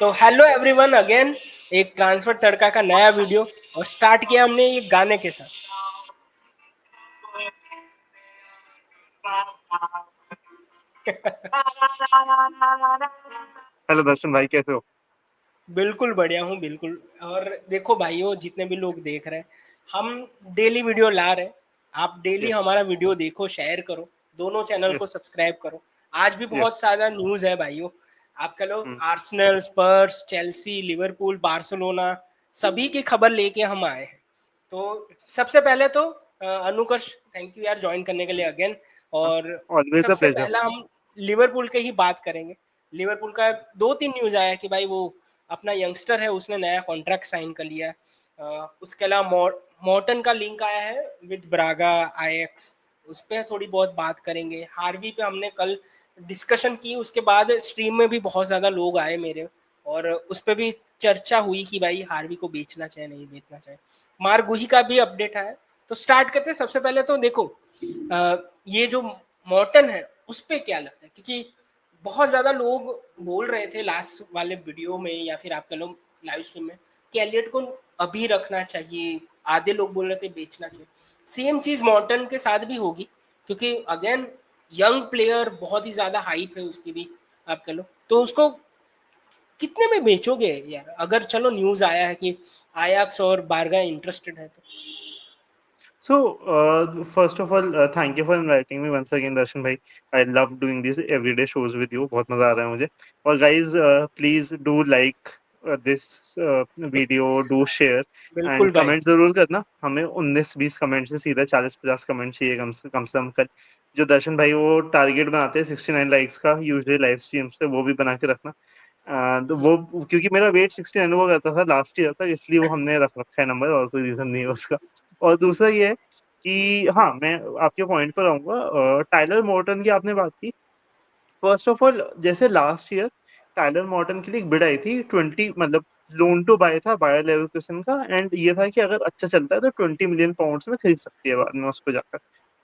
तो hello everyone again, एक transfer तड़का का नया वीडियो। और स्टार्ट किया हमने ये गाने के साथ। हेलो दर्शन भाई, कैसे हो? बिल्कुल बढ़िया हूँ, बिल्कुल। और देखो भाइयों, जितने भी लोग देख रहे हैं, हम डेली वीडियो ला रहे हैं। आप डेली यस। हमारा वीडियो देखो, शेयर करो, दोनों चैनल को यस। सब्सक्राइब करो। आज भी यस। बहुत सारा न्यूज़ है भाइयों। आप कह लो आर्सेनल, स्पर्स, चेल्सी, लिवरपूल, बार्सिलोना, सभी की खबर लेके हम आए हैं। तो सबसे पहले तो अनुकर्ष, थैंक यू यार ज्वाइन करने के लिए अगेन। और ऑलवेज अ सबसे प्लेजर। पहला हम लिवरपूल के ही बात करेंगे। लिवरपूल का दो तीन न्यूज आया है कि भाई वो अपना यंगस्टर है, उसने नया कॉन्ट्रैक्ट साइन कर लिया है। उसके अलावा मॉर्टन का लिंक आया है विद ब्रागा, आईएक्स। उस पर थोड़ी बहुत बात करेंगे। हार्वी पे हमने कल डिस्कशन की, उसके बाद स्ट्रीम में भी बहुत ज़्यादा लोग आए मेरे, और उस पर भी चर्चा हुई कि भाई हार्वी को बेचना चाहिए नहीं बेचना चाहिए। मार्गुही का भी अपडेट आया। तो स्टार्ट करते हैं। सबसे पहले तो देखो, ये जो मॉर्टन है उस पर क्या लगता है, क्योंकि बहुत ज़्यादा लोग बोल रहे थे लास्ट वाले वीडियो में या फिर आप कह लो लाइव स्ट्रीम में कि एलियट को अभी रखना चाहिए। आधे लोग बोल रहे थे बेचना चाहिए। सेम चीज़ मॉर्टन के साथ भी होगी, क्योंकि अगेन यंग प्लेयर, बहुत ही ज़्यादा हाइप है उसकी भी। आप कह लो तो उसको कितने में बेचोगे यार? अगर चलो न्यूज़ आया है कि आयाक्स और बारगा इंटरेस्टेड है तो। So, first of all, thank you for inviting me once again, Darshan bhai. I love doing these everyday shows with you. बहुत मजा आ रहा है मुझे। और guys, please do like this video, do share बिल्कुल and भाई। comment जरूर करना। हमें 19-20 कमेंट से सीधा 40-50 कमेंट चाहिए कम से कम कल। जो दर्शन भाई वो टारगेट बनाते हैं 69 लाइक्स का यूजुअली लाइव स्ट्रीम से, वो भी बना के रखना। तो वो क्योंकि मेरा वेट 69 हुआ करता था लास्ट ईयर तक, इसलिए वो हमने रख रखा है नंबर, और कोई रीजन नहीं है उसका। और दूसरा ये है कि हाँ, मैं आपके पॉइंट पर आऊंगा। टाइलर मॉर्टन की आपने बात की। फर्स्ट ऑफ ऑल, जैसे लास्ट ईयर टाइलर मॉर्टन के लिए एक बिड आई थी 20, मतलब लोन टू बाय था बायर लेवरकुसन का, एंड ये था कि अगर अच्छा चलता है तो 20 मिलियन पाउंड्स में खरीद सकती है बाद में उसको जाकर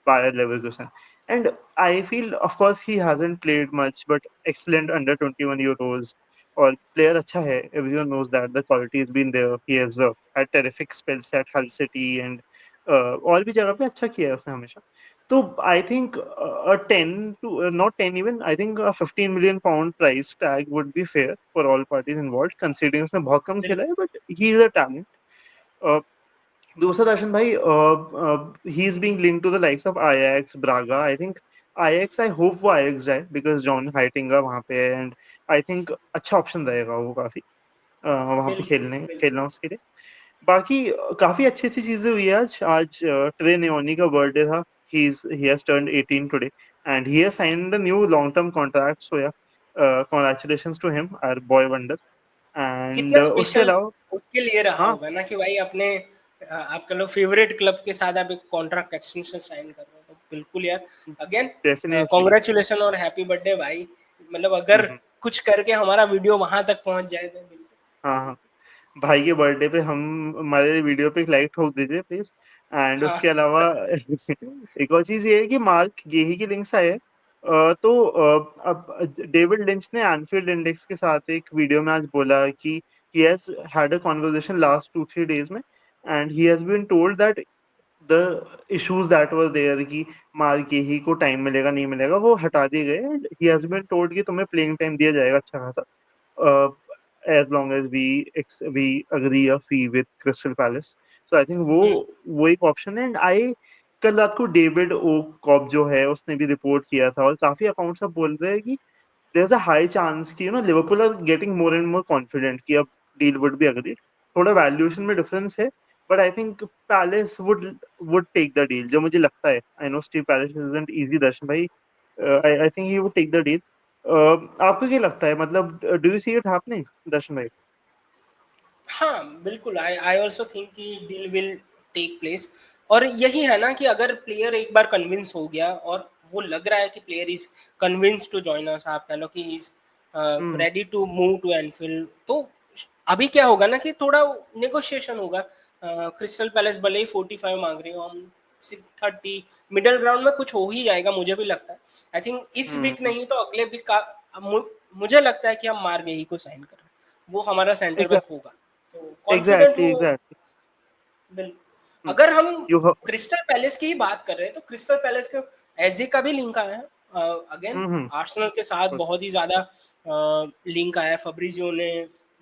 Bayer Leverkusen. And I feel of course he hasn't played much but excellent under 21 Euros, और प्लेयर अच्छा है। Everyone knows that the quality has been there. He has had terrific spells at Hull City and और भी जगह पे अच्छा किया है उसने हमेशा। तो I think a 10 to not 10 even, I think a 15 million pound price tag would be fair for all parties involved, considering उसने बहुत कम खेला है, but he is a talent. uh, दूसरा दर्शन भाई, he is being linked to the likes of Ajax, Braga. I think Ajax, I hope वो Ajax जाए because John Heitinga वहाँ पे है, एंड आई थिंक अच्छा ऑप्शन रहेगा वो काफी वहाँ पे बिल्कुल बिल्कुल। खेलना उसके लिए। बाकी काफी अच्छी अच्छी चीजें हुई है आज। ट्रे नियोनी का बर्थडे था। he has turned 18 today and he has signed a new long term contract, so yeah, congratulations to him, our boy wonder. And कितना उसके स्पेशल अलावा उसके लिए रहा हाँ, होगा ना कि भाई अपने आप कह लो फेवरेट क्लब के साथ आप एक कॉन्ट्रैक्ट एक्सटेंशन साइन कर रहे हो, तो बिल्कुल यार। Again definitely. कॉन्ग्रेचुलेशन और हैप्पी बर्थडे भाई। मतलब अगर कुछ करके हमारा वीडियो वहां तक पहुंच जाए तो बिल्कुल। हाँ, हाँ। भाई के बर्थडे पे हम हमारे वीडियो पे एक लाइक ठोक दीजिए प्लीज। एंड हाँ उसके अलावा एक और चीज ये है कि मार्क गेही की लिंक्स आए हैं। तो अब डेविड लिंच ने एनफील्ड इंडेक्स के साथ एक वीडियो में आज बोला कि he has had a conversation last 2-3 days में, and he has been told that the issues that were there कि मार्क गेही को टाइम मिलेगा नहीं मिलेगा वो हटा दिए गए। he has been told कि तुम्हें प्लेइंग टाइम दिया जाएगा अच्छा खासा, uh, as long as we agree a fee with Crystal Palace. So I think वो एक ऑप्शन है। एंड आई कल रात को डेविड ओ कॉब जो है उसने भी रिपोर्ट किया था, और काफी अकाउंट्स अब बोल रहे हैं कि there's a high chance कि Liverpool are getting more and more confident कि अब डील वुड बी अग्रीड। थोड़ा वैल्यूएशन में डिफरेंस है, but I think Palace would take the deal, जो मुझे लगता है। I know Steve Palace isn't easy, Darshan भाई। I think he would take the deal. आपको क्या लगता है, मतलब do you see it happening, Darshan भाई? हाँ बिल्कुल, आई आई ऑल्सो थिंक कि डील विल टेक प्लेस। और यही है ना कि अगर प्लेयर एक बार कन्विंस हो गया और वो लग रहा है कि player is convince to join us, आप कह लो कि is hmm. Ready to move to Anfield, तो अभी क्या होगा ना कि थोड़ा नेगोशिएशन होगा। क्रिस्टल पैलेस भले ही 45 मांग रही हो, हम 30, मिडल ग्राउंड में कुछ हो ही जाएगा, मुझे भी लगता है। आई थिंक इस वीक हम्म। नहीं तो अगले वीक का मुझे लगता है कि हम मार गए ही को साइन कर रहे हैं। वो हमारा सेंटर बैक होगा। तो कॉन्फिडेंट एग्जैक्टली हूँ। एग्जैक्टली। बिल्कुल। अगर हम यू क्रिस्टल पैलेस की ही बात कर रहे हैं तो क्रिस्टल पैलेस के एजे का भी लिंक आया है अगेन हम्म। आर्सेनल के साथ, बहुत ही ज्यादा लिंक आया है, फब्रिजियो ने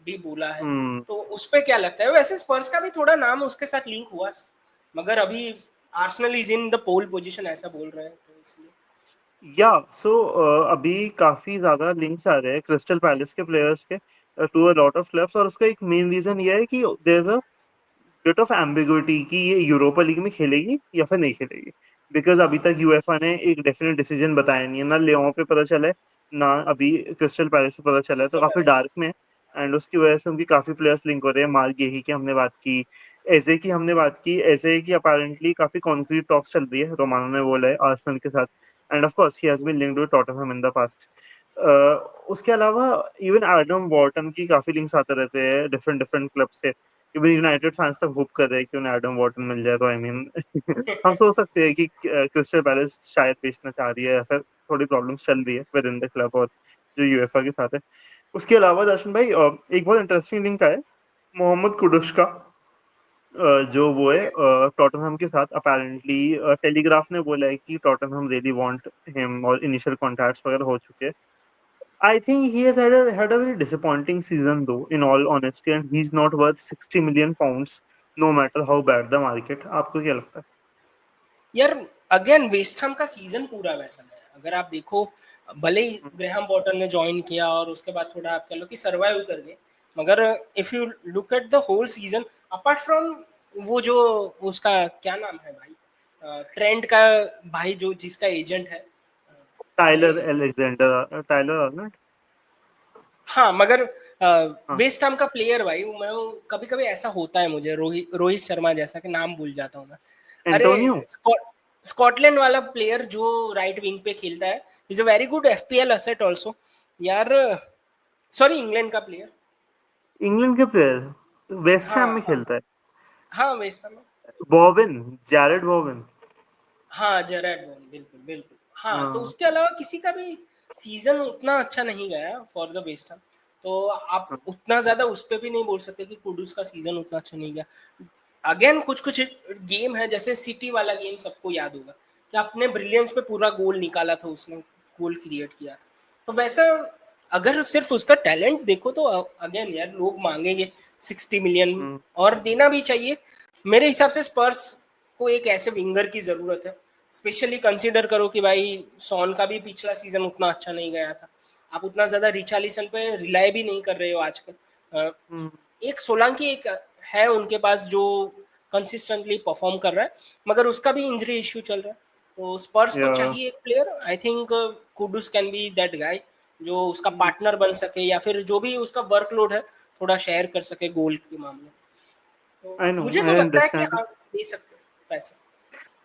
भी बोला है। हम्म। तो उस पे क्या लगता है? वैसे स्पर्स का भी थोड़ा नाम उसके साथ लिंक हुआ है, मगर अभी Arsenal is in the pole position ऐसा बोल रहे हैं, तो इसलिए। या सो अभी काफी ज्यादा लिंक्स आ रहे हैं क्रिस्टल पैलेस के प्लेयर्स के to a lot of clubs, और उसका एक मेन रीजन ये है कि there is a bit of ambiguity कि ये यूरोपा लीग में खेलेगी या फिर नहीं खेलेगी। बिकॉज अभी हाँ तक यूएफए ने एक डेफिनेट डिसीजन बताया नहीं है, ना लियोन पे पता चला है, ना अभी क्रिस्टल पैलेस से पता चला है, तो क्रिस्टल काफी पैलेस। डार्क में है। एंड उसकी वजह से उनकी काफी प्लेयर्स लिंक हो रहे हैं। मार्क गेही की हमने बात की, एजे की हमने बात की, एजे की अपेरेंटली काफी कॉन्क्रीट टॉक्स चल रही है, रोमानो ने बोला है आर्सेनल के साथ। And of course he has been linked with Tottenham in the past. उसके अलावा इवन एडम वॉर्टन की काफी लिंक्स आते रहते हैं डिफरेंट डिफरेंट क्लब से। इवन यूनाइटेड फैंस तक होप कर रहे हैं कि उन्हें एडम वॉर्टन मिल जाए, तो आई मीन हम सोच सकते हैं कि क्रिस्टल पैलेस शायद बेचना चाह रही है, या फिर थोड़ी प्रॉब्लम्स चल रही है विद इन द क्लब और जो यूएफए के साथ है। उसके अलावा दर्शन भाई एक बहुत इंटरेस्टिंग लिंक है मोहम्मद कुडुस का, जो वो है टॉटनहम के साथ। अपेरेंटली टेलीग्राफ ने बोला है कि टॉटनहम रियली वांट हिम, और इनिशियल कॉन्टैक्ट्स वगैरह हो चुके हैं। I think he has had a very disappointing season though, in all honesty, and he's not worth 60 million pounds, no matter how bad the market. आपको क्या लगता है? यार अगेन वेस्ट हैम का सीजन पूरा वैसा है, अगर आप देखो, भले ही ग्रेहम पॉटर ने ज्वाइन किया और उसके बाद थोड़ा आप कह लो कि सरवाइव कर गए, मगर if you look at the whole season, apart from वो जो उसका क्या नाम है भाई, ट्रेंड का भाई जो जिसका एजेंट है, अरे टाइलर एलेक्जेंडर, टाइलर अर्नल्ड। हाँ, मगर हाँ, वेस्ट हैम का प्लेयर भाई, मैं कभी कभी ऐसा होता है मुझे, रोहित रोहित शर्मा जैसा, कि नाम भूल जाता हूँ मैं। अरे एंटोनियो। स्कॉटलैंड वाला प्लेयर जो राइट विंग पे खेलता है, is a very good FPL asset also यार। सॉरी, इंग्लैंड का प्लेयर। इंग्लैंड के प्लेयर वेस्ट हाँ हैम में हाँ खेलता है। हाँ, West Ham. Bobbin, Jared bobbin. हाँ, जेरार्ड बोन, बिल्कुल बिल्कुल। हाँ, तो हाँ, उसके अलावा किसी का भी सीजन उतना अच्छा नहीं गया फॉर द वेस्ट हैम। तो आप हाँ, उतना ज्यादा उस पे भी नहीं बोल सकते कि कुडुस का सीजन उतना अच्छा नहीं गया। अगेन कुछ कुछ गेम है, जैसे सिटी वाला गेम सबको याद होगा कि अपने ब्रिलियंस पे पूरा गोल निकाला था उसने, गोल क्रिएट किया था। तो वैसा अगर सिर्फ उसका टैलेंट देखो तो अगेन यार लोग मांगेंगे 60 मिलियन, हम्म, और देना भी चाहिए। मेरे हिसाब से स्पर्स को एक ऐसे विंगर की जरूरत है, स्पेशली कंसीडर करो कि भाई सॉन का भी पिछला सीजन उतना अच्छा नहीं गया था। आप उतना ज्यादा रिचार्लिसन पे रिलाई भी नहीं कर रहे हो आजकल। हम्म, एक सोलंकी एक है उनके पास जो कंसिस्टेंटली परफॉर्म कर रहा है, मगर उसका भी इंजरी इश्यू चल रहा है। तो स्पर्स को या चाहिए एक player, I think Kudus can be that guy, जो उसका पार्टनर बन सके, या फिर जो भी उसका वर्कलोड है थोड़ा शेयर कर सके गोल के मामले में। तो आई नो, मुझे तो आई लगता है कि अंडरस्टैंड। हाँ, दे सकते हैं पैसे।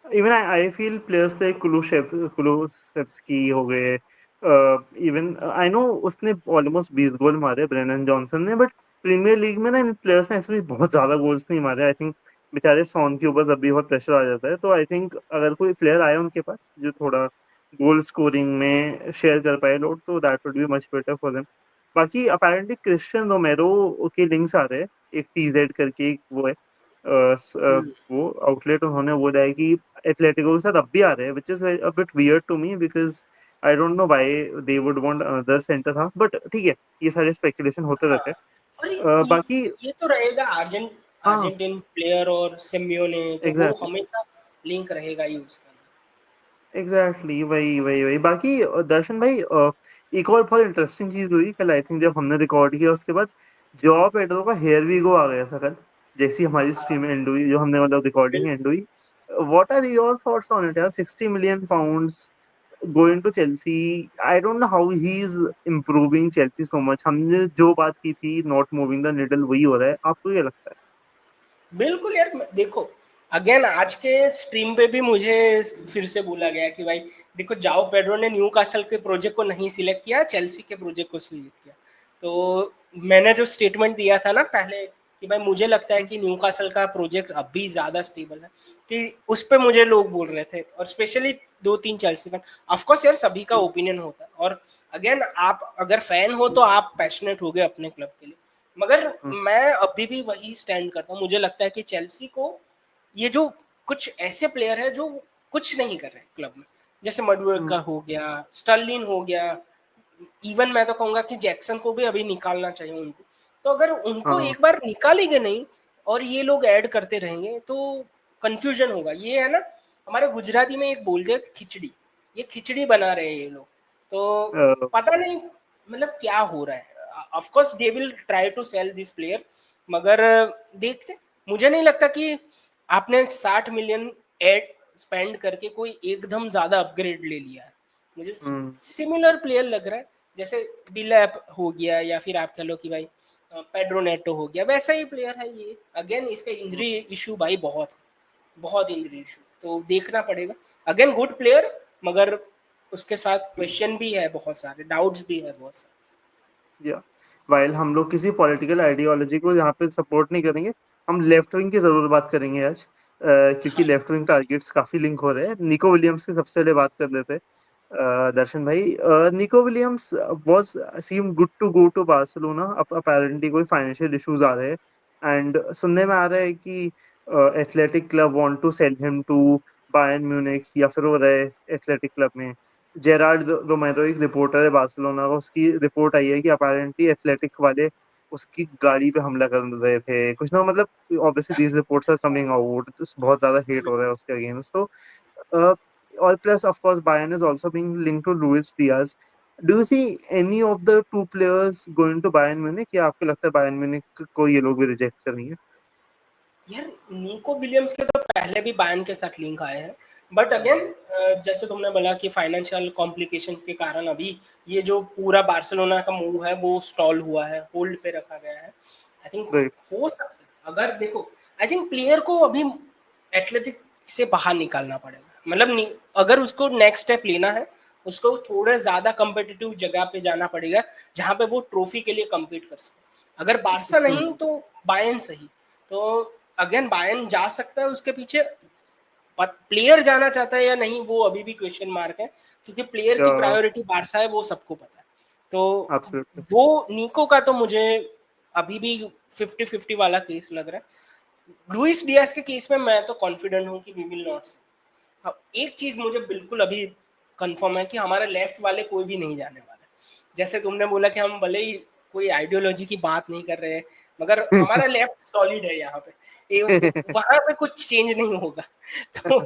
Even I feel players like Kulusevski हो गए, इवन आई नो उसने ऑलमोस्ट 20 गोल मारे ब्रेनन जॉनसन ने, बट प्रीमियर लीग में ना इन प्लेयर्स ने ऐसे भी बहुत ज्यादा गोल्स नहीं मारे। आई थिंक बेचारे सॉन के ऊपर तब भी बहुत प्रेशर आ जाता है। तो आई थिंक अगर कोई प्लेयर आए उनके पास जो थोड़ा गोल स्कोरिंग में शेयर कर पाए लोड, तो that would be much better for them. बाकी अपेरेंटली क्रिस्टियन रोमेरो के लिंक्स आ रहे हैं, एक टीजेड करके एक वो है, हम्म। वो आउटलेट उन्होंने बोला है कि एथलेटिको के साथ अब भी आ रहे हैं, which is a bit weird to me, because I don't know why they would want another centre half, but ठीक है, ये सारे स्पेकुलेशन होते हाँ, रहते और हैं। बाकी ये तो रहेगा हाँ, अर्जेंटीन प्लेयर और सिमियोने, तो वो एग्जैक्टली हमेशा लिंक रहेगा ही उसका। एग्जैक्टली, वही वही वही। बाकी दर्शन भाई एक और बहुत इंटरेस्टिंग चीज हुई कल, आई थिंक जब हमने रिकॉर्ड किया उसके बाद जॉ पेड्रो का हेयर वीगो आ गया था कल, जैसी हमारी स्ट्रीम एंड हुई, जो हमने मतलब रिकॉर्डिंग एंड हुई। What are your thoughts on it यार? 60 million pounds going to Chelsea. I don't know how he is improving Chelsea so much. हमने जो बात की थी नॉट मूविंग द निडल, वही हो रहा है। आपको क्या लगता बिल्कुल यार, देखो, अगेन आज के स्ट्रीम पे भी मुझे फिर से बोला गया कि भाई देखो, जाओ पेड्रो ने न्यू कासल के प्रोजेक्ट को नहीं सिलेक्ट किया, चेल्सी के प्रोजेक्ट को सिलेक्ट किया। तो मैंने जो स्टेटमेंट दिया था ना पहले कि भाई मुझे लगता है है? कि न्यू कासल का प्रोजेक्ट अभी ज़्यादा स्टेबल है, कि उस पर मुझे लोग बोल रहे थे, और स्पेशली दो तीन चेल्सी फैन। ऑफकोर्स यार सभी का ओपिनियन होता है, और अगेन आप अगर फैन हो तो आप पैशनेट हो गए अपने क्लब के लिए, मगर हुँ, मैं अभी भी वही स्टैंड करता हूँ, मुझे लगता है कि चेल्सी को ये जो कुछ ऐसे प्लेयर है जो कुछ नहीं कर रहे क्लब में, जैसे हुँ, मडुएका हो गया, स्टर्लिन हो गया, इवन मैं तो कहूंगा कि जैक्सन को भी अभी निकालना चाहिए उनको। तो अगर उनको हाँ, एक बार निकालेंगे नहीं और ये लोग ऐड करते रहेंगे तो कंफ्यूजन होगा। ये है ना, हमारे गुजराती में एक बोलते हैं खिचड़ी, ये खिचड़ी बना रहे हैं ये लोग। तो अ, पता नहीं मतलब क्या हो रहा है। Of course they will try to sell this player, मगर देखते, मुझे नहीं लगता कि आपने 60 मिलियन एड स्पेंड करके कोई एकदम ज्यादा अपग्रेड ले लिया है। मुझे हुँ, सिमिलर प्लेयर लग रहा है, जैसे डिलैप हो गया या फिर आप कह लो कि भाई पेड्रो नेटो हो गया, वैसा ही प्लेयर है ये। अगेन इसका हुँ, इंजरी इशू भाई बहुत है, बहुत इंजरी इशू, तो देखना पड़ेगा। अगेन गुड प्लेयर, मगर उसके साथ क्वेश्चन भी है, बहुत सारे डाउट्स भी है बहुत सारे। या व्हाइल हम लोग किसी पॉलिटिकल आइडियोलॉजी को यहाँ पे सपोर्ट नहीं करेंगे, हम लेफ्ट विंग की ज़रूर बात करेंगे आज, क्योंकि हाँ लेफ्ट विंग टारगेट्स काफ़ी लिंक हो रहे हैं। निको विलियम्स की सबसे पहले बात कर लेते हैं। दर्शन भाई, Nico Williams was seem good to go to Barcelona, apparently कोई फाइनेंशियल इश्यूज आ रहे हैं एंड सुनने में आ रहा है कि Athletic Club want to sell him to Bayern Munich, या फिर वो रहे एथलेटिक क्लब में। जेरार्ड रोमेरो एक रिपोर्टर है बार्सिलोना का, उसकी रिपोर्ट आई है कि अपेरेंटली एथलेटिक वाले उसकी गाड़ी पे हमला कर रहे थे कुछ ना, मतलब obviously these reports are coming out, बहुत ज्यादा हेट हो रहा है उसके अगेंस्ट। तो uh, और plus of course Bayern is also being linked to Luis Diaz. Do you see any of the two players going to Bayern Munich, या आपको लगता है बायर्न म्यूनिख को ये लोग भी रिजेक्ट करेंगे? यार, निको विलियम्स के तो पहले भी बायर्न के साथ लिंक आए हैं, बट अगेन जैसे तुमने बोला कि फाइनेंशियल कॉम्प्लिकेशन के कारण अभी ये जो पूरा बार्सिलोना का मूव है वो स्टॉल हुआ है, होल्ड पे रखा गया है। I think right. हो सकता है, अगर देखो, आई थिंक प्लेयर को अभी एथलेटिक से बाहर निकालना पड़ेगा। मतलब अगर उसको नेक्स्ट स्टेप लेना है, उसको थोड़ा ज्यादा कम्पिटिटिव जगह पे जाना पड़ेगा जहां पे वो ट्रॉफी के लिए कम्पीट कर सके। अगर बारसा नहीं तो बायर्न सही। तो अगेन बायर्न जा सकता है उसके पीछे, प्लेयर जाना चाहता है या नहीं वो अभी भी क्वेश्चन मार्क है, क्योंकि प्लेयर की प्रायोरिटी बारसा है वो सबको पता है। तो एब्सोल्युटली। वो निको का तो मुझे अभी भी 50-50 वाला केस लग रहा है। लुइस डियास के केस में मैं तो कॉन्फिडेंट हूँ कि वी विल नॉट। हाँ, एक चीज मुझे बिल्कुल अभी कंफर्म है कि हमारे लेफ्ट वाले कोई भी नहीं जाने वाला। जैसे तुमने बोला कि हम भले ही कोई आइडियोलॉजी की बात नहीं कर रहे हैं, मगर हमारा लेफ्ट सॉलिड है यहाँ पे, वहां पे कुछ चेंज नहीं होगा। तो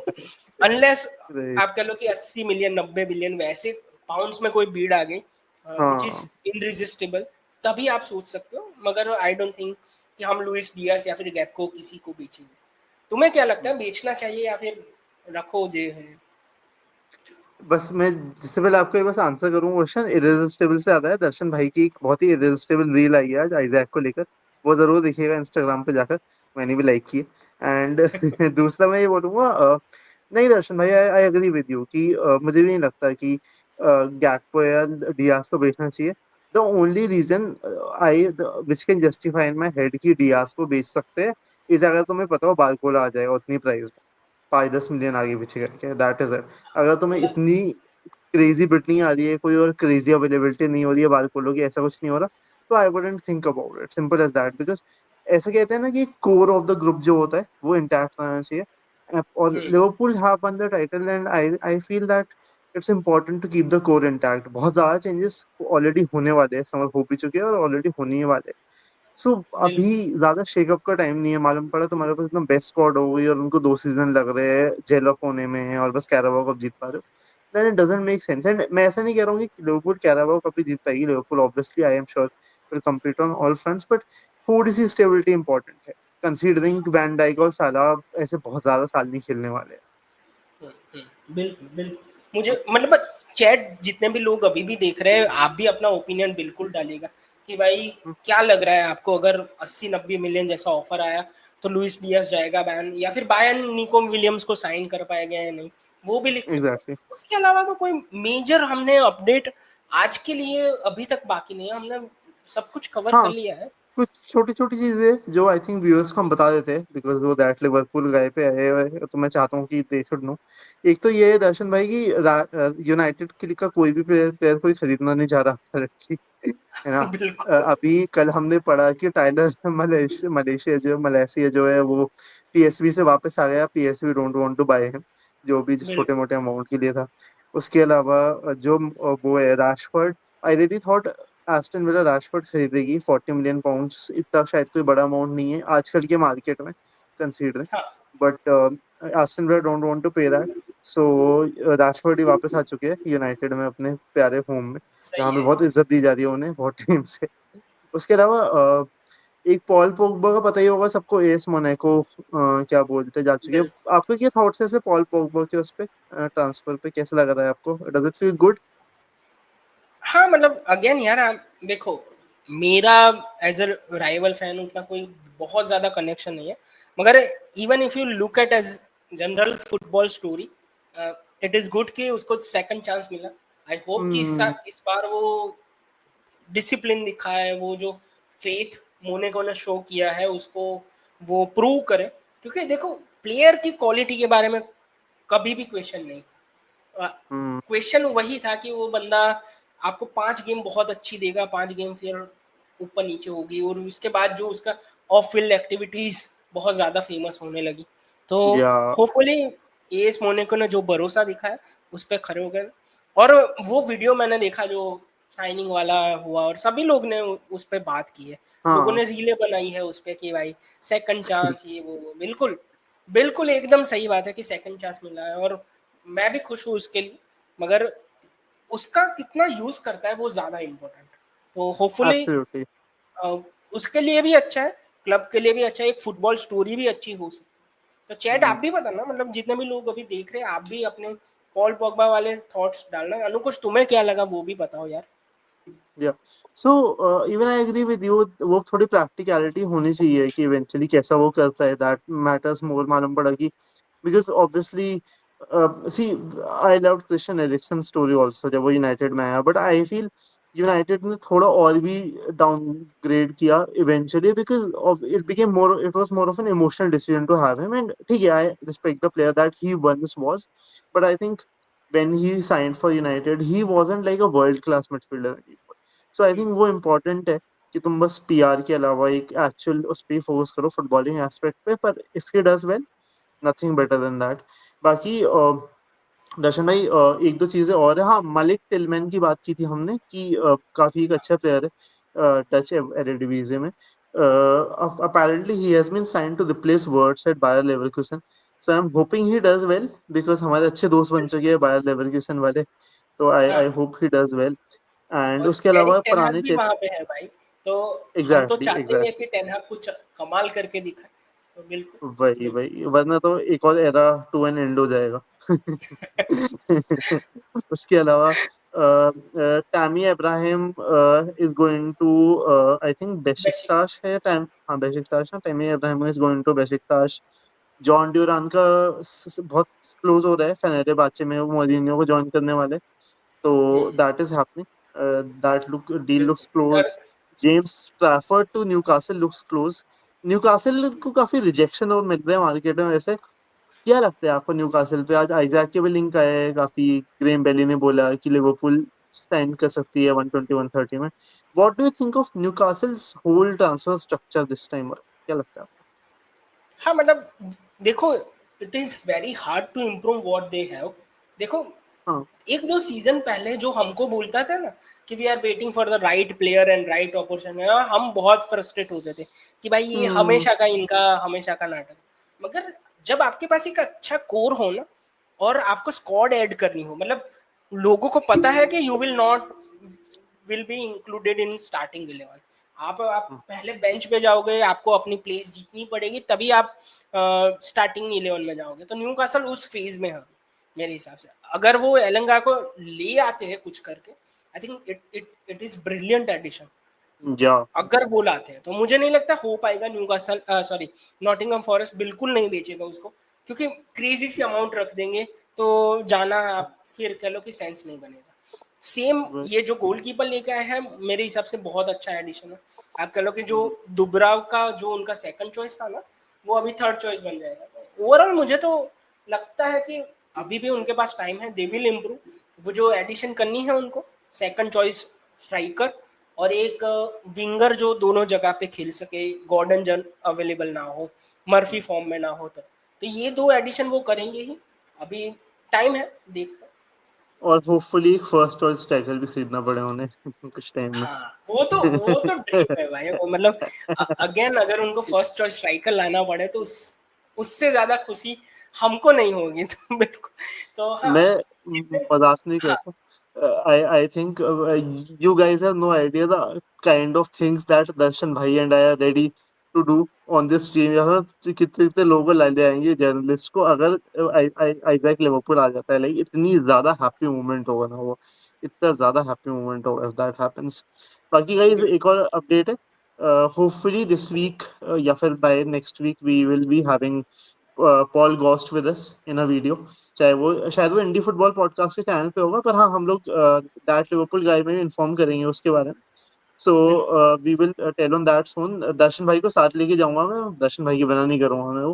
अनलेस राइट। आप कह लो कि 80 मिलियन 90 बिलियन वैसे पाउंड्स में कोई भीड़ आ गई विच इज हाँ, इनरिजिस्टेबल, तभी आप सोच सकते हो। मगर आई डोंट थिंक कि हम लुइस डियास या फिर गैक्को किसी को बेचेंगे। तुम्हें क्या लगता है, बेचना चाहिए या फिर रखो जे है? बस मैं जिससे पहले आपको ये बस आंसर करूँ क्वेश्चन, इरेजिस्टिबल से आता है दर्शन भाई की एक बहुत ही इरेजिस्टिबल रील आई है आज आइजैक को लेकर, वो जरूर देखिएगा इंस्टाग्राम पे जाकर, मैंने भी लाइक की है। एंड दूसरा मैं ये बोलूंगा, नहीं दर्शन भाई, आई आई एग्री विद यू कि मुझे भी नहीं लगता कि गैक्पो या डियास को बेचना चाहिए। The only reason I which can justify in my head कि डियास को बेच सकते हैं इस, अगर तुम्हें पता हो बारकोला आ जाएगा उतनी प्राइस, 5-10 मिलियन आगे पीछे करके, दैट इज इट। अगर तुम्हें मतलब इतनी क्रेजी बिट नहीं आ रही है, कोई और क्रेजी अवेलेबिलिटी नहीं हो रही है बारकोलो की, ऐसा कुछ नहीं हो रहा, तो I wouldn't think about it, simple as that. Because ऐसा कहते हैं ना कि कोर ऑफ द ग्रुप जो होता है वो इंटैक्ट रहना चाहिए, और hmm, Liverpool have won the title and I I feel that it's important to keep the core intact. बहुत ज्यादा चेंजेस ऑलरेडी होने वाले हैं, समझ हो भी चुके हैं और ऑलरेडी होने ही वाले हैं। सो अभी बिल्कुल। ज्यादा शेकअप का टाइम नहीं है। मालूम पड़ा तुम्हारे पास एकदम बेस्ट स्क्वाड हो गई और उनको 2 सीजन लग रहे हैं जेल अप होने में और बस कैराबाओ कप जीत पा रहे हो, then it doesn't make sense. And मैं ऐसा नहीं कह रहा हूँ कि लिवरपूल कैराबाओ कप ही जीत पाएगी, Liverpool obviously I am sure will compete on all fronts, but थोड़ी सी स्टेबिलिटी इंपॉर्टेंट है, कंसीडरिंग वैन डाइक और साला ऐसे बहुत ज्यादा साल नहीं खेलने वाले बिल्कुल, बिल्कुल। मुझे मतलब चैट जितने भी लोग अभी भी देख रहे हैं, आप भी अपना ओपिनियन बिल्कुल डालिएगा कि भाई हैं। क्या लग रहा है आपको, अगर 80-90 मिलियन जैसा ऑफर आया तो लुइस डियास जाएगा बैन, या फिर बायर्न निको विलियम्स को साइन कर पाएगा या नहीं, वो भी लिख सकते हो। एग्जैक्टली। उसके अलावा तो कोई मेजर हमने अपडेट आज के लिए अभी तक बाकी नहीं है, हमने सब कुछ कवर कर हाँ, लिया है। कुछ छोटी छोटी चीजें जो आई थिंक व्यूअर्स को हम बता देते हैं, बिकॉज वो दैट लिवरपूल गए पे आए हुए हैं, तो मैं चाहता हूँ कि दे शुड नो। एक तो ये है दर्शन भाई की यूनाइटेड के लिए का कोई भी प्लेयर प्लेयर कोई खरीदना नहीं चाह रहा था, है ना। बिल्कुल, अभी कल हमने पढ़ा कि टाइलर मलेशिया जो है वो पीएसवी से वापस आ गया, PSV don't want to buy him, जो भी छोटे बिल्कुल। मोटे अमाउंट के लिए था। उसके अलावा जो वो है Rashford, I really thought Aston villa Rashford खरीदेगी 40 मिलियन पाउंड्स, इतना शायद कोई बड़ा अमाउंट नहीं है आजकल के मार्केट में कंसीडरिंग, हाँ, but Aston Villa don't want to pay that. So Rashford ही वापस आ चुके हैं यूनाइटेड में, अपने प्यारे होम में, जहाँ सही पे है। बहुत इज्जत दी जा रही है उन्हें बहुत टाइम से। उसके अलावा एक पॉल पोग्बा का पता ही होगा सबको, एस मोनाको क्या बोलते जा चुके हैं। बिल्कुल। आपके क्या थॉट्स है पॉल पोग्बा के उस पे ट्रांसफर पे, कैसा लग रहा है आपको, डज इट फील गुड? हाँ, मतलब अगेन यार आप देखो, मेरा एज़ अ राइवल फैन उतना कोई बहुत ज़्यादा कनेक्शन नहीं है। मगर even if you look eight as general football story, it is good कि उसको सेकंड चांस मिला। आई होप कि हम्म। इस बार वो डिसिप्लिन दिखाए, वो जो फेथ मोनेको ने शो किया है उसको वो प्रूव करे। क्योंकि देखो, प्लेयर की क्वालिटी के बारे में कभी भी क्वेश्चन नहीं था। हम्म। क्वेश्चन वही था कि वो बंदा आपको 5 गेम बहुत अच्छी देगा, 5 गेम फिर ऊपर नीचे होगी, और उसके बाद जो उसका ऑफ फील्ड एक्टिविटीज बहुत ज़्यादा फेमस होने लगी। तो या होपफुली एएस मोनाको ने जो भरोसा दिखाया उस पर खड़े हो गए। और वो वीडियो मैंने देखा जो साइनिंग वाला हुआ, और सभी लोग ने उस पर बात की है। लोगों हाँ। ने रीलें बनाई है उस पर कि भाई सेकंड चांस, ये वो। बिल्कुल, बिल्कुल एकदम सही बात है कि सेकंड चांस मिला है, और मैं भी खुश हूँ उसके लिए। मगर उसका कितना यूज़ करता है वो ज़्यादा इम्पोर्टेंट है। तो होपफुली एब्सोल्युटली। उसके लिए भी अच्छा है, क्लब के लिए भी अच्छा है, एक फुटबॉल स्टोरी भी अच्छी हो सकती है। तो चैट आप भी बताना, मतलब जितने भी लोग अभी देख रहे हैं, आप भी अपने पॉल पॉगबा वाले थॉट्स डालना। अनुकुश, तुम्हें क्या लगा वो भी बताओ यार। या so even I agree with you, वो थोड़ी प्रैक्टिकलिटी होनी चाहिए कि इवेंचुअली कैसा वो करता है, दैट मैटर्स मोर। मालूम पड़ा कि because obviously see, I loved Christian Eriksen's story also जब वो यूनाइटेड में आया, but I feel यूनाइटेड ने थोड़ा और भी डाउनग्रेड किया eventually because of it became more, it was more of an emotional decision to have him, and ठीक है, I respect the player that he once was, but I think when he signed for United he wasn't like a world class midfielder anymore. So I think वो important है कि तुम बस PR के अलावा एक एक्चुअल उस पे फोकस करो फुटबॉलिंग एस्पेक्ट पे, पर if he does well nothing better than that. बाकी दर्शन भाई, एक दो चीजें और है। हाँ, मलिक टिलमैन की बात की थी हमने कि काफी एक अच्छा प्लेयर है डच एरेडिवीजे में। apparently he has been signed to replace Wirtz at Bayer Leverkusen, so I'm hoping he does well because हमारे अच्छे दोस्त बन चुके हैं बायर लेवरक्यूसन वाले, तो आई हाँ, hope he does well. And और उसके एरिक अलावा टेन हाग पुराने भी वहाँ पे है भाई। तो हम तो एग्जैक्टली चाहते ही हैं एग्जैक्टली, कि टेन हाग कुछ कमाल करके दिखाए। तो बिल्कुल, वही बिल्कुल। वही, वरना तो एक और एरा टू एन एंड हो जाएगा। उसके अलावा Tammy Abraham is going to, I think Besiktas Besiktas. है टाइम, हाँ बेशिकताश ना, Tammy Abraham is going to Besiktas. Jhon Duran का बहुत क्लोज हो रहा है फेनेर्बाचे में, वो मौरिन्यो को ज्वाइन करने वाले, तो that is happening, that look deal बिल्कुल। Looks close. James Trafford to Newcastle looks close. Newcastle को काफी रिजेक्शन और मिल रहे हैं मार्केट में वैसे, क्या लगता है आपको न्यूकासल पे? आज आइजैक के भी लिंक आया है काफी, ग्रेम बेली ने बोला कि लिवरपूल साइन कर सकती है 120 130 में। What do you think of Newcastle's whole transfer structure this time, क्या लगता है आपको? हाँ, मतलब देखो, it is very hard to improve what they have. देखो, हाँ। 1-2 सीज़न पहले जो हमको बोलता था ना कि we are waiting for the right player and right opportunity, हम बहुत फ्रस्ट्रेट होते थे कि भाई ये हम्म। हमेशा का इनका हमेशा का नाटक। मगर जब आपके पास एक अच्छा कोर हो ना, और आपको स्क्वाड ऐड करनी हो, मतलब लोगों को पता है कि you will be included in starting 11। आप पहले बेंच पे जाओगे, आपको अपनी प्लेस जीतनी पड़ेगी, तभी आप स्टार्टिंग 11 में जाओगे। तो न्यूकासल उस फेज में है अभी, मेरे हिसाब से। अगर वो एलंगा को ले आते हैं कुछ करके, I think it it it is brilliant addition. या अगर वो लाते हैं तो मुझे नहीं लगता हो पाएगा। न्यूकासल, सॉरी, नॉटिंघम फॉरेस्ट बिल्कुल नहीं बेचेगा उसको, क्योंकि क्रेजी सी अमाउंट रख देंगे तो जाना, आप फिर कह लो कि सेंस नहीं बनेगा। सेम ये जो गोलकीपर लेके आए हैं, मेरे हिसाब से बहुत अच्छा एडिशन है। आप कह लो कि जो दुबराव का जो उनका सेकंड चॉइस था ना, वो अभी थर्ड चॉइस बन जाएगा। ओवरऑल मुझे तो लगता है कि अभी भी उनके पास टाइम है, दे विल इम्प्रूव। वो जो एडिशन करनी है उनको, सेकंड चॉइस स्ट्राइकर, और एक विंगर जो दोनों जगह पे खेल सके, गॉर्डन जन अवेलेबल ना हो, मर्फी फॉर्म में ना हो, तो ये 2 एडिशन वो करेंगे ही। अभी टाइम है, देखते हैं। और होपफुली एक फर्स्ट चॉइस स्ट्राइकर भी खरीदना पड़े उन्हें कुछ टाइम में। हाँ, वो तो ड्रीम है भाई, वो मतलब अगेन अगर उनको फर्स्ट चॉइस स्ट्राइकर लाना पड़े तो उससे ज्यादा खुशी हमको नहीं होगी। तो बिल्कुल, तो हाँ, मैं जितने, मजाक नहीं हाँ, करता। I think you guys have no idea the kind of things that दर्शन भाई and I are ready to do on this stream। यहाँ कितने कितने लोगों को ले आएंगे जर्नलिस्ट को अगर आइजैक लिवरपूल आ जाता है। लाइक इतनी ज्यादा हैप्पी मोमेंट होगा ना वो, इतना ज्यादा हैप्पी मोमेंट होगा if that happens। बाकी गाइस बिल्कुल एक और अपडेट है। होपफुली दिस वीक या फिर by next week we will be having Paul Ghost with us in a video. चाहे वो शायद वो इंडी फुटबॉल पॉडकास्ट के चैनल पे होगा, पर हाँ हम लोग दैट लिवरपूल गाय में इन्फॉर्म करेंगे उसके बारे में। सो बिल्कुल we will tell on that soon. Darshan भाई को साथ लेके जाऊंगा मैं, दर्शन भाई के बिना नहीं करूंगा मैं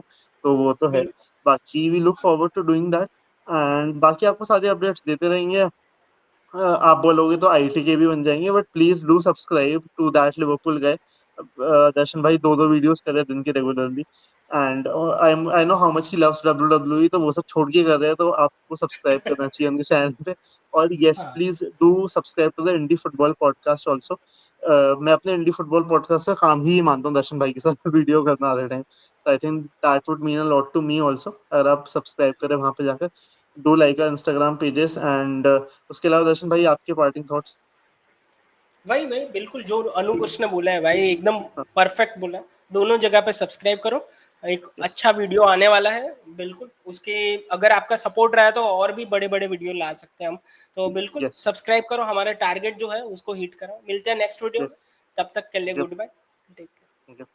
वो तो है। बिल्कुल। बाकी we look forward to doing that and बाकी आपको सारे अपडेट्स देते रहेंगे। आप बोलोगे तो आईटी के भी बन जाएंगे, but please do subscribe to that Liverpool guy. Darshan भाई दो दो वीडियोस कर रहे हैं दिन के regularly and I know how much he loves WWE, तो वो सब छोड़ के कर रहे हैं, तो आपको सब्सक्राइब करना चाहिए उनके चैनल पे। और यस हाँ please do subscribe to the Indie football podcast also. मैं अपने इंडी फुटबॉल पॉडकास्ट का काम ही मानता हूँ दर्शन भाई के साथ वीडियो करना आधे time. I think that would mean a lot to me also अगर आप सब्सक्राइब करें वहां पे जाकर। Do like Instagram pages and उसके अलावा दर्शन भाई आपके पार्टिंग थॉट्स। वही वही बिल्कुल जो अनुकुश ने बोला है भाई, एकदम परफेक्ट बोला। दोनों जगह पे सब्सक्राइब करो, एक यस अच्छा वीडियो आने वाला है। बिल्कुल उसके, अगर आपका सपोर्ट रहा है तो और भी बड़े बड़े वीडियो ला सकते हैं हम। तो बिल्कुल यस सब्सक्राइब करो, हमारे टारगेट जो है उसको हिट करो। मिलते हैं नेक्स्ट वीडियो में, यस तब तक के लिए गुड बाय, टेक केयर।